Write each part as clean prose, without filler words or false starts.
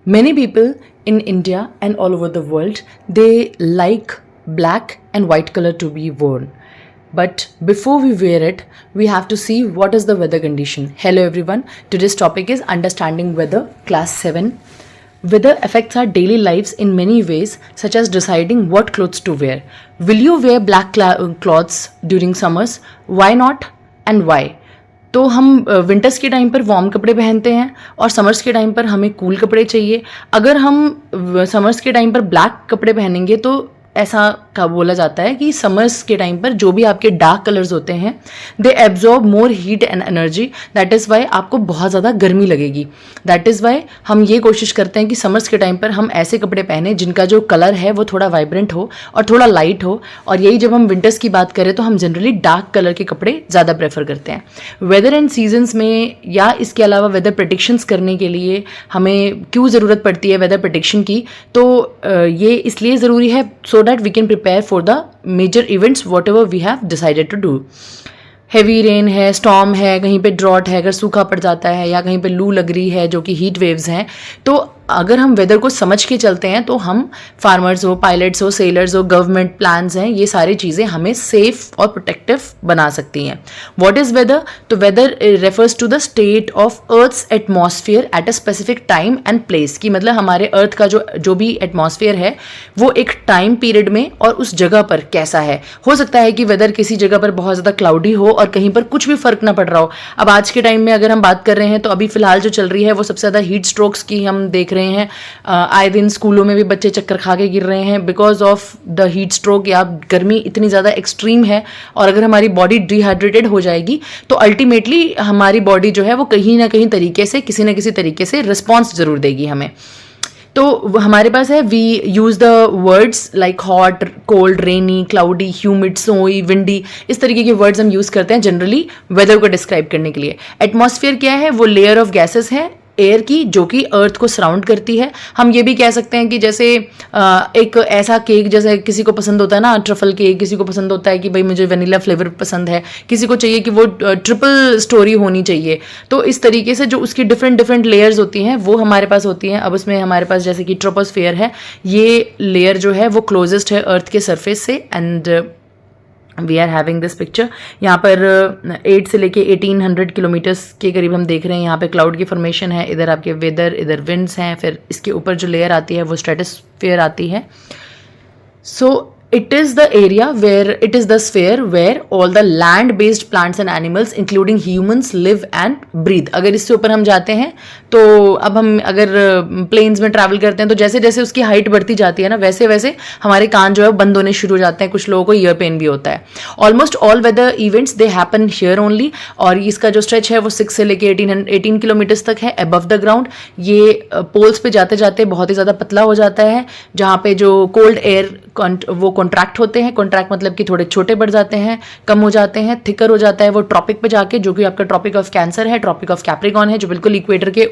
Many people in India and all over the world, they like black and white color to be worn. But before we wear it, we have to see what is the weather condition. Hello everyone, today's topic is Understanding Weather, Class 7. Weather affects our daily lives in many ways, such as deciding what clothes to wear. Will you wear black clothes during summers? Why not? And why? तो हम winters के time पर warm कपड़े पहनते हैं और summers के time पर हमें कूल कपड़े चाहिए. अगर हम समर्स के टाइम पर ब्लैक कपड़े पहनेंगे तो ऐसा का बोला जाता है कि समर्स के टाइम पर जो भी आपके डार्क कलर्स होते हैं they absorb more heat and energy. That is why आपको बहुत ज़्यादा गर्मी लगेगी. दैट इज़ वाई हम ये कोशिश करते हैं कि समर्स के टाइम पर हम ऐसे कपड़े पहने जिनका जो कलर है वो थोड़ा वाइब्रेंट हो और थोड़ा लाइट हो. और यही जब हम विंटर्स की बात करें तो हम जनरली डार्क कलर के कपड़े ज़्यादा प्रेफर करते हैं. वेदर एंड सीजन्स में या इसके अलावा वेदर प्रेडिक्शंस करने के लिए हमें क्यों ज़रूरत पड़ती है वेदर प्रेडिक्शन की, तो ये इसलिए ज़रूरी है so that we can prepare for the major events whatever we have decided to do. Heavy rain है, स्टॉर्म है, कहीं पे ड्रॉट है, अगर सूखा पड़ जाता है या कहीं पे लू लग रही है जो कि हीट वेव्स हैं, तो अगर हम वेदर को समझ के चलते हैं तो हम फार्मर्स हो, पायलट्स हो, सेलर्स हो, गवर्नमेंट प्लान्स हैं, ये सारी चीज़ें हमें सेफ और प्रोटेक्टिव बना सकती हैं. What is weather? तो weather refers to the state of earth's atmosphere at a specific time and place. की मतलब हमारे अर्थ का जो भी एटमॉस्फेयर है वो एक टाइम पीरियड में और उस जगह पर कैसा है. हो सकता है कि वेदर किसी जगह पर बहुत ज़्यादा क्लाउडी हो और कहीं पर कुछ भी फर्क ना पड़ रहा हो. अब आज के टाइम में अगर हम बात कर रहे हैं तो अभी फिलहाल जो चल रही है वो सबसे ज़्यादा हीट स्ट्रोक्स की हम देख रहे हैं. आए दिन स्कूलों में भी बच्चे चक्कर खा के गिर रहे हैं because of the heat stroke, या गर्मी इतनी ज़्यादा एक्सट्रीम है. और अगर हमारी बॉडी डिहाइड्रेटेड हो जाएगी तो अल्टीमेटली हमारी बॉडी जो है वो कहीं ना कहीं तरीके से किसी ना किसी तरीके से रिस्पॉन्स जरूर देगी हमें. तो हमारे पास है we use the words like hot, cold, rainy, cloudy, humid, snowy, windy. इस तरीके के वर्ड्स हम यूज़ करते हैं जनरली वेदर को डिस्क्राइब करने के लिए. एटमॉस्फेयर क्या है? वो लेयर ऑफ गैसेस है एयर की जो कि अर्थ को सराउंड करती है. हम ये भी कह सकते हैं कि जैसे एक ऐसा केक, जैसे किसी को पसंद होता है ना ट्रफल केक, किसी को पसंद होता है कि भाई मुझे वनीला फ्लेवर पसंद है, किसी को चाहिए कि वो ट्रिपल स्टोरी होनी चाहिए. तो इस तरीके से जो उसकी डिफरेंट डिफरेंट लेयर्स होती हैं वो हमारे पास होती हैं. अब उसमें हमारे पास जैसे कि ट्रोपोस्फेयर है, ये लेयर जो है वो क्लोजेस्ट है अर्थ के सरफेस से. And we are having this picture. यहाँ पर 8 से लेके 1800 किलोमीटर्स के करीब हम देख रहे हैं. यहाँ पे क्लाउड की फॉर्मेशन है, इधर आपके वेदर, इधर विंड्स हैं, फिर इसके ऊपर जो लेयर आती है वो स्ट्रेटोस्फेयर आती है. सो it is the area where it is the sphere where all the land based plants and animals including humans live and breathe. अगर इससे ऊपर हम जाते हैं तो अब हम अगर प्लेन्स में ट्रैवल करते हैं तो जैसे जैसे उसकी हाइट बढ़ती जाती है ना वैसे वैसे हमारे कान जो है बंद होने शुरू हो जाते हैं. कुछ लोगों को ईयर पेन भी होता है. Almost all weather events they happen here only. और इसका जो स्ट्रेच है वो 6 से लेके 18 किलोमीटर्स तक है अबव द ग्राउंड. ये पोल्स पे जाते जाते बहुत ही ज़्यादा पतला हो जाता है, जहाँ पे जो कोल्ड एयर वो कॉन्ट्रैक्ट होते हैं. कॉन्ट्रैक्ट मतलब कि थोड़े छोटे बढ़ जाते हैं, कम हो जाते हैं, थिकर हो जाता है वो ट्रॉपिक पे जाके, जो कि आपका ट्रॉपिक ऑफ कैंसर है, ट्रॉपिक ऑफ कैप्रिकॉन है, जो बिल्कुल इक्वेटर के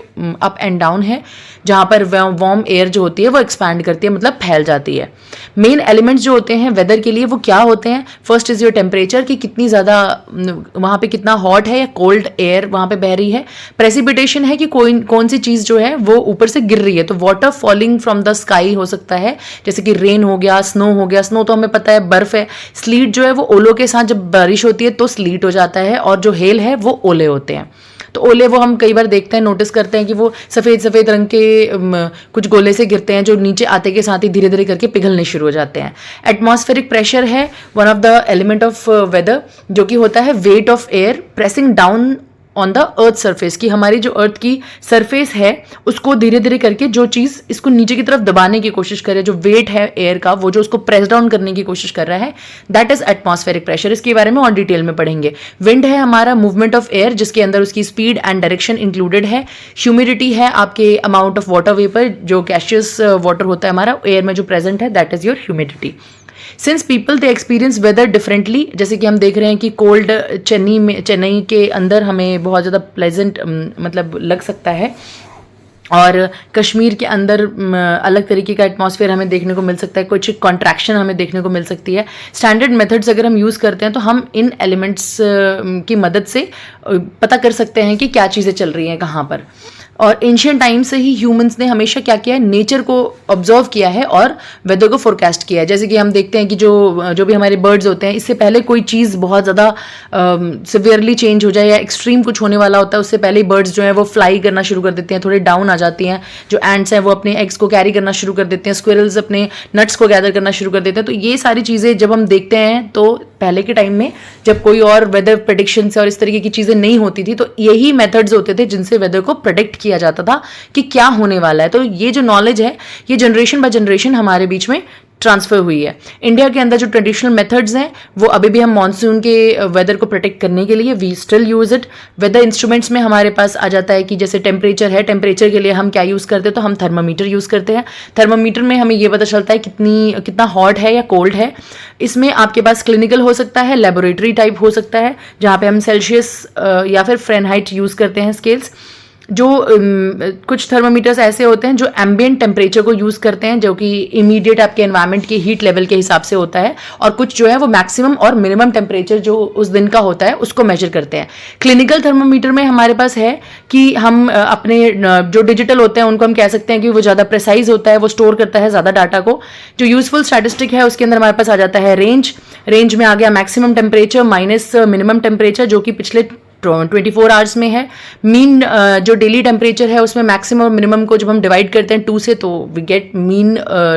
अप एंड डाउन है, जहाँ पर वार्म एयर जो होती है वो एक्सपैंड करती है, मतलब फैल जाती है. मेन एलिमेंट्स जो होते हैं वेदर के लिए वो क्या होते हैं? फर्स्ट इज योर टेम्परेचर, कि कितनी ज़्यादा वहाँ पे कितना हॉट है या कोल्ड एयर वहाँ पे बह रही है. प्रेसिपिटेशन है कि कौन सी चीज़ जो है वो ऊपर से गिर रही है. तो water falling from the sky हो सकता है, जैसे कि रेन हो गया, स्नो हो गया. स्नो तो हमें पता है बर्फ है. स्लीट जो है वो ओलों के साथ जब बारिश होती है तो स्लीट हो जाता है, और जो हेल है वो ओले होते हैं. तो ओले वो हम कई बार देखते हैं, नोटिस करते हैं कि वो सफ़ेद सफ़ेद रंग के कुछ गोले से गिरते हैं जो नीचे आते के साथ ही धीरे धीरे करके पिघलने शुरू हो जाते हैं. एटमॉस्फेरिक प्रेशर है one of the element of weather, जो कि होता है weight of air pressing down on the earth surface. की हमारी जो अर्थ की सरफेस है उसको धीरे धीरे करके जो चीज़ इसको नीचे की तरफ दबाने की कोशिश करे, जो वेट है एयर का वो जो उसको प्रेस डाउन करने की कोशिश कर रहा है, दैट इज एटमॉस्फेरिक प्रेशर. इसके बारे में और डिटेल में पढ़ेंगे. विंड है हमारा मूवमेंट ऑफ एयर, जिसके अंदर उसकी स्पीड एंड डायरेक्शन इंक्लूडेड है. ह्यूमिडिटी है आपके अमाउंट ऑफ वाटर वेपर, जो गैसियस वाटर होता है हमारा एयर में जो प्रेजेंट है, that is your humidity. Since people they experience weather differently, जैसे कि हम देख रहे हैं कि कोल्ड चेन्नई के अंदर हमें बहुत ज़्यादा प्लेजेंट मतलब लग सकता है, और कश्मीर के अंदर अलग तरीके का एटमॉस्फेयर हमें देखने को मिल सकता है, कुछ कॉन्ट्रैक्शन हमें देखने को मिल सकती है. स्टैंडर्ड मेथड्स अगर हम यूज़ करते हैं तो हम इन एलिमेंट्स की मदद से पता कर सकते हैं कि क्या चीज़ें चल रही हैं कहाँ पर। और एंशियंट टाइम से ही ह्यूमंस ने हमेशा क्या किया है, नेचर को ऑब्जर्व किया है और वेदर को फोरकास्ट किया है। जैसे कि हम देखते हैं कि जो भी हमारे बर्ड्स होते हैं, इससे पहले कोई चीज़ बहुत ज़्यादा सिवियरली चेंज हो जाए या एक्सट्रीम कुछ होने वाला होता है, उससे पहले ही बर्ड्स जो है वो फ्लाई करना शुरू कर देते हैं, थोड़े डाउन आ जाती हैं। जो एंड्स हैं वो अपने एग्स को कैरी करना शुरू कर देते हैं, स्क्विरल्स अपने नट्स को गैदर करना शुरू कर देते हैं। तो ये सारी चीज़ें जब हम देखते हैं, तो पहले के टाइम में जब कोई और वेदर प्रेडिक्शन से और इस तरीके की चीज़ें नहीं होती थी, तो यही मेथड्स होते थे जिनसे वेदर को प्रेडिक्ट किया जाता था कि क्या होने वाला है। तो ये जो नॉलेज है, ये जनरेशन बाय जनरेशन हमारे बीच में ट्रांसफर हुई है। इंडिया के अंदर जो ट्रेडिशनल मेथड्स हैं, वो अभी भी हम मानसून के वेदर को प्रोटेक्ट करने के लिए we still use it. Weather instruments में हमारे पास आ जाता है कि जैसे टेम्परेचर है, टेम्परेचर के लिए हम क्या यूज़ करते हैं, तो हम थर्मामीटर यूज़ करते हैं। थर्मामीटर में हमें ये पता चलता है कितना हॉट है या कोल्ड है। इसमें आपके पास क्लिनिकल हो सकता है, लेबोरेटरी टाइप हो सकता है, जहाँ पे हम सेल्सियस या फिर फ़ारेनहाइट यूज़ करते हैं स्केल्स। जो कुछ थर्मामीटर्स ऐसे होते हैं जो एम्बिएंट टेम्परेचर को यूज़ करते हैं, जो कि इमीडिएट आपके एनवायरनमेंट के हीट लेवल के हिसाब से होता है, और कुछ जो है वो मैक्सिमम और मिनिमम टेम्परेचर जो उस दिन का होता है उसको मेजर करते हैं। क्लिनिकल थर्मामीटर में हमारे पास है कि हम अपने जो डिजिटल होते हैं उनको हम कह सकते हैं कि वो ज़्यादा प्रिसाइज होता है, वो स्टोर करता है ज़्यादा डाटा को। जो यूजफुल स्टैटिस्टिक है उसके अंदर हमारे पास आ जाता है रेंज में आ गया maximum temperature minus minimum temperature, जो कि पिछले 24 आवर्स में है। मीन जो डेली टेम्परेचर है उसमें मैक्सिमम और मिनिमम को जब हम डिवाइड करते हैं 2 से, तो we get mean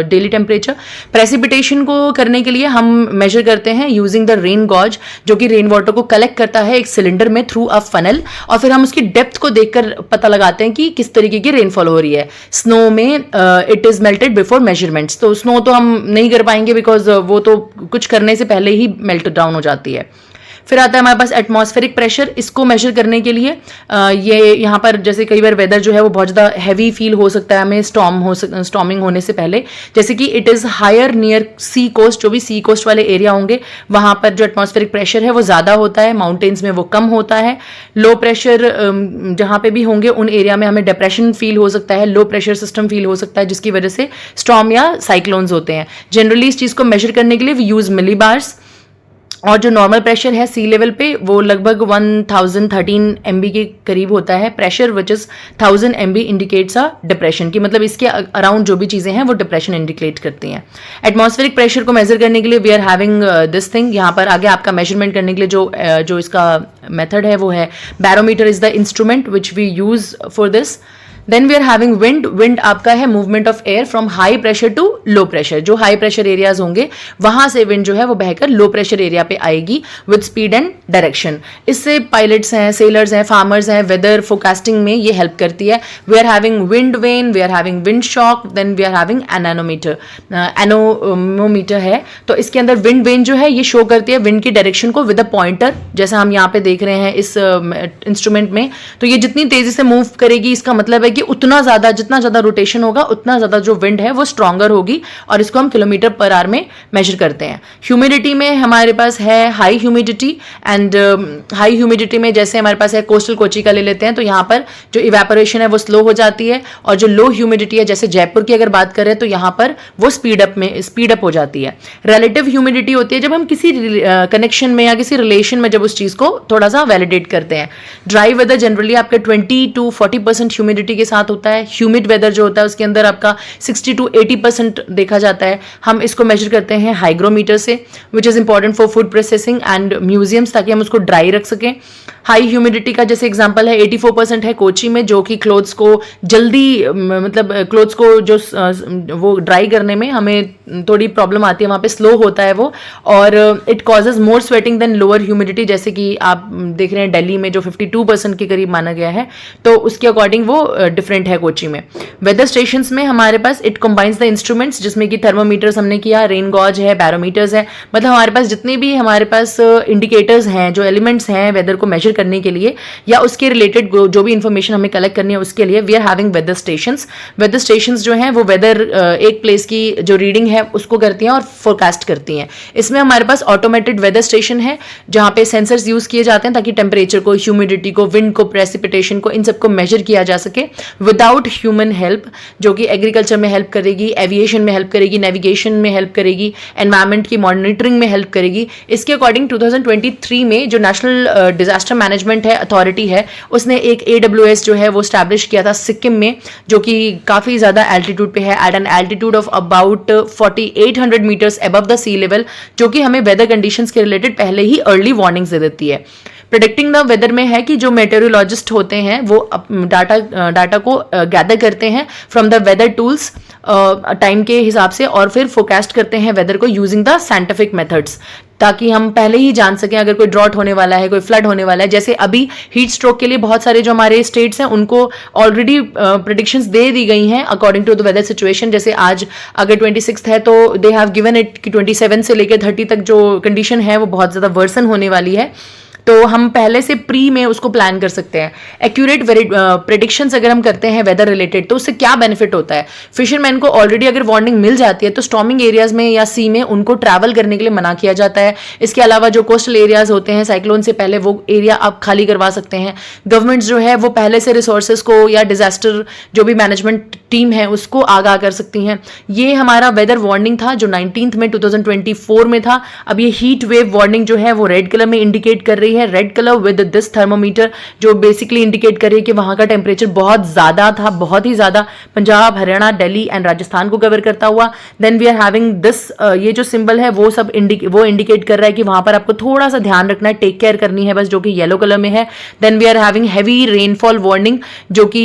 daily temperature. Precipitation को करने के लिए हम मेजर करते हैं यूजिंग द रेन गॉज, जो कि रेन वाटर को कलेक्ट करता है एक सिलेंडर में थ्रू अ फनल, और फिर हम उसकी डेप्थ को देखकर पता लगाते हैं कि किस तरीके की रेनफॉल हो रही है। स्नो में it is melted before measurements, तो स्नो तो हम नहीं कर पाएंगे बिकॉज वो तो कुछ करने से पहले ही मेल्ट डाउन हो जाती है। फिर आता है हमारे पास एटमॉस्फेरिक प्रेशर। इसको मेजर करने के लिए ये यहाँ पर जैसे कई बार वेदर जो है वो बहुत ज़्यादा हैवी फील हो सकता है हमें स्टॉर्मिंग होने से पहले, जैसे कि it is higher near sea coast. जो भी सी कोस्ट वाले एरिया होंगे वहाँ पर जो एटमॉस्फेरिक प्रेशर है वो ज़्यादा होता है, माउंटेन्स में वो कम होता है। लो प्रेशर जहाँ पे भी होंगे उन एरिया में हमें डिप्रेशन फील हो सकता है, लो प्रेशर सिस्टम फील हो सकता है, जिसकी वजह से स्टॉर्म या साइक्लोन्स होते हैं। जनरली इस चीज़ को मेजर करने के लिए वी यूज़ मिलीबार्स, और जो नॉर्मल प्रेशर है सी लेवल पे वो लगभग 1013 MB के करीब होता है। Pressure which is 1000 MB indicates a depression, की मतलब इसके अराउंड जो भी चीज़ें हैं वो डिप्रेशन इंडिकेट करती हैं। एटमॉस्फेरिक प्रेशर को मेजर करने के लिए we are having this thing. यहाँ पर आगे आपका मेजरमेंट करने के लिए जो इसका मेथड है वो है barometer is the instrument which we use for this. Then we are having wind आपका है movement of air from high pressure to low pressure. जो हाई प्रेशर एरियाज होंगे वहां से विंड जो है वो बहकर लो प्रेशर एरिया पे आएगी विद स्पीड एंड डायरेक्शन। इससे पायलट्स हैं, सेलर्स हैं, फार्मर्स हैं, वेदर फोरकास्टिंग में ये हेल्प करती है। We are having wind vane, we are having wind sock, then we are having anemometer है। तो इसके अंदर विंड वेन जो है ये शो करती है विंड की डायरेक्शन को विद अ पॉइंटर, जैसा हम यहाँ पे देख रहे हैं इस इंस्ट्रूमेंट में। तो ये जितनी तेजी से मूव करेगी इसका मतलब है कि जितना ज्यादा रोटेशन होगा उतना ज्यादा जो विंड है वो स्ट्रॉन्गर होगी, और इसको हम किलोमीटर पर आवर में मेजर करते हैं। ह्यूमिडिटी में हमारे पास है high humidity, and high humidity में जैसे हमारे पास है कोस्टल कोची का ले लेते हैं, तो यहाँ पर जो इवेपोरेशन है वो स्लो हो जाती है, और जो लो ह्यूमिडिटी है जैसे जयपुर की अगर बात करें तो यहाँ पर वो स्पीड अप हो जाती है। रिलेटिव ह्यूमिडिटी होती है जब हम किसी कनेक्शन में या किसी रिलेशन में जब उस चीज को थोड़ा सा वैलिडेट करते हैं। ड्राई वेदर जनरली आपके 20 to 40% ह्यूमिडिटी के साथ होता है। ह्यूमिड वेदर जो होता है उसके अंदर आपका 60 to 80% देखा जाता है। हम इसको मेजर करते हैं हाइग्रोमीटर से, which is important for food processing and museums, ताकि हम उसको ड्राई रख सकें। हाई ह्यूमिडिटी का जैसे एग्जांपल है 84% है कोची में, जो कि क्लोथ्स को जल्दी मतलब क्लोथ्स को जो वो ड्राई करने में हमें थोड़ी प्रॉब्लम आती है, वहाँ पे स्लो होता है वो, और it causes more sweating than lower humidity, जैसे कि आप देख रहे हैं दिल्ली में जो 52% के करीब माना गया है, तो उसके अकॉर्डिंग वो डिफरेंट है कोची में। वेदर स्टेशंस में हमारे पास इट कंबाइंस द इंस्ट्रूमेंट्स, जिसमें कि थर्मोमीटर्स हमने किया, रेन गॉज है, बैरोमीटर्स है, मतलब हमारे पास जितने भी हमारे पास इंडिकेटर्स हैं, जो एलिमेंट्स हैं वेदर को मेजर करने के लिए या उसके रिलेटेड जो भी इंफॉर्मेशन हमें कलेक्ट करनी है उसके लिए, we are having weather stations. Weather stations जो हैं वो वेदर एक प्लेस की जो रीडिंग है उसको करती हैं और फोरकास्ट करती हैं। इसमें हमारे पास ऑटोमेटेड वेदर स्टेशन है जहां पे सेंसर्स यूज किए जाते हैं ताकि टेम्परेचर को, ह्यूमिडिटी को, विंड को, प्रेसिपिटेशन को, इन सबको मेजर किया जा सके। विदाउट ह्यूमन हेल्प, जो कि एग्रीकल्चर में हेल्प करेगी, एविएशन में हेल्प करेगी, नेविगेशन में हेल्प करेगी, एनवायरमेंट की मॉनिटरिंग में हेल्प करेगी। इसके अकॉर्डिंग 2023 में जो नेशनल डिजास्टर मैनेजमेंट है अथॉरिटी है, उसने एक AWS जो है वो स्टैब्लिश किया था सिक्किम में, जो कि काफ़ी ज़्यादा एल्टीट्यूड पे है, at an altitude of about 4800 metres above the sea level, जो कि हमें वेदर कंडीशंस के रिलेटेड पहले ही अर्ली वार्निंग्स दे देती है। प्रेडिक्टिंग द वेदर में है कि जो मेटेरोलॉजिस्ट होते हैं वो डाटा को गैदर करते हैं from the weather tools time के हिसाब से, और फिर फोरकास्ट करते हैं वेदर को यूजिंग द साइंटिफिक मेथड्स, ताकि हम पहले ही जान सकें अगर कोई ड्रॉट होने वाला है, कोई फ्लड होने वाला है। जैसे अभी हीट स्ट्रोक के लिए बहुत सारे जो हमारे स्टेट्स हैं उनको ऑलरेडी प्रेडिक्शंस दे दी गई हैं according to the weather situation. जैसे आज अगर 26 है तो दे हैव गिवन इट कि 27 से लेकर 30 तक जो कंडीशन है वो बहुत ज़्यादा वर्सन होने वाली है, तो हम पहले से प्री में उसको प्लान कर सकते हैं। एक्यूरेट प्रेडिक्शंस अगर हम करते हैं वेदर रिलेटेड तो उससे क्या बेनिफिट होता है, फिशरमैन को ऑलरेडी अगर वार्निंग मिल जाती है तो स्टॉर्मिंग एरियाज में या सी में उनको ट्रैवल करने के लिए मना किया जाता है। इसके अलावा जो कोस्टल एरियाज होते हैं साइक्लोन से पहले, वो एरिया आप खाली करवा सकते हैं। गवर्नमेंट्स जो है वो पहले से रिसोर्सेज को या डिजास्टर जो भी मैनेजमेंट टीम है उसको आगाह कर सकती हैं। ये हमारा वेदर वार्निंग था जो 19 में 2024 में था। अब ये हीट वेव वार्निंग जो है वो रेड कलर में इंडिकेट कर रही है, red colour with this thermometer, जो बेसिकली इंडिकेट कर रही है कि वहां का टेम्परेचर बहुत ज्यादा था, बहुत ही ज्यादा, पंजाब, हरियाणा, दिल्ली एंड राजस्थान को कवर करता हुआ। Then we are having this, ये जो सिंबल है वो सब वो इंडिकेट कर रहा है कि वहां पर आपको थोड़ा सा ध्यान रखना है, टेक केयर करनी है बस, जो कि येलो कलर में है। Then we are having heavy rainfall warning, जो कि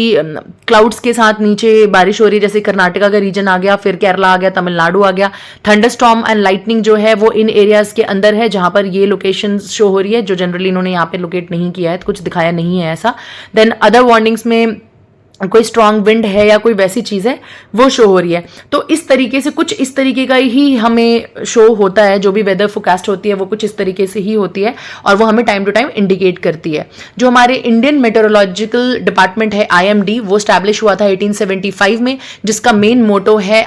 क्लाउड्स के साथ नीचे बारिश हो रही है, जैसे कर्नाटका का रीजन आ गया, फिर केरला आ गया, तमिलनाडु आ गया। थंडरस्टॉर्म एंड लाइटनिंग जो है वो इन एरियाज के अंदर है जहां पर ये लोकेशन शो हो रही है, जो जनरली इन्होंने यहाँ पे लोकेट नहीं किया है, तो कुछ दिखाया नहीं है ऐसा। देन अदर वार्निंग्स में कोई स्ट्रॉन्ग विंड है या कोई वैसी चीज़ है वो शो हो रही है। तो इस तरीके से कुछ इस तरीके का ही हमें शो होता है, जो भी वेदर फोरकास्ट होती है वो कुछ इस तरीके से ही होती है और वो हमें टाइम टू टाइम इंडिकेट करती है। जो हमारे इंडियन मेट्रोलॉजिकल डिपार्टमेंट है IMD, वो स्टैब्लिश हुआ था 1875 में, जिसका मेन मोटो है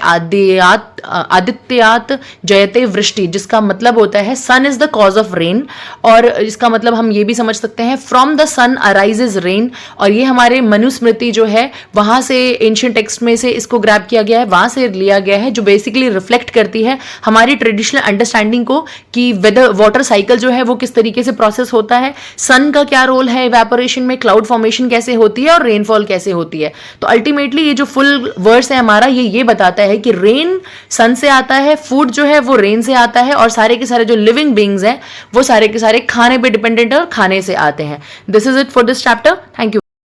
आदित्यात जयते वृष्टि, जिसका मतलब होता है sun is the cause of rain, और इसका मतलब हम ये भी समझ सकते हैं from the sun arises rain. और ये हमारे मनुस्मृति जो है वहां से, एंशिएंट टेक्स्ट में से इसको ग्रैब किया गया है, वहां से लिया गया है, जो बेसिकली रिफ्लेक्ट करती है हमारी ट्रेडिशनल अंडरस्टैंडिंग को कि वेदर वाटर साइकिल जो है वो किस तरीके से प्रोसेस होता है, सन का क्या रोल है इवेपोरेशन में, क्लाउड फॉर्मेशन कैसे होती है और रेनफॉल कैसे होती है। तो अल्टीमेटली ये जो फुल वर्स है हमारा ये बताता है कि रेन सन से आता है, फूड जो है वो रेन से आता है, और सारे के सारे जो लिविंग बींग्स हैं वो सारे के सारे खाने पे डिपेंडेंट है और खाने से आते हैं। This is it for this chapter. Thank you.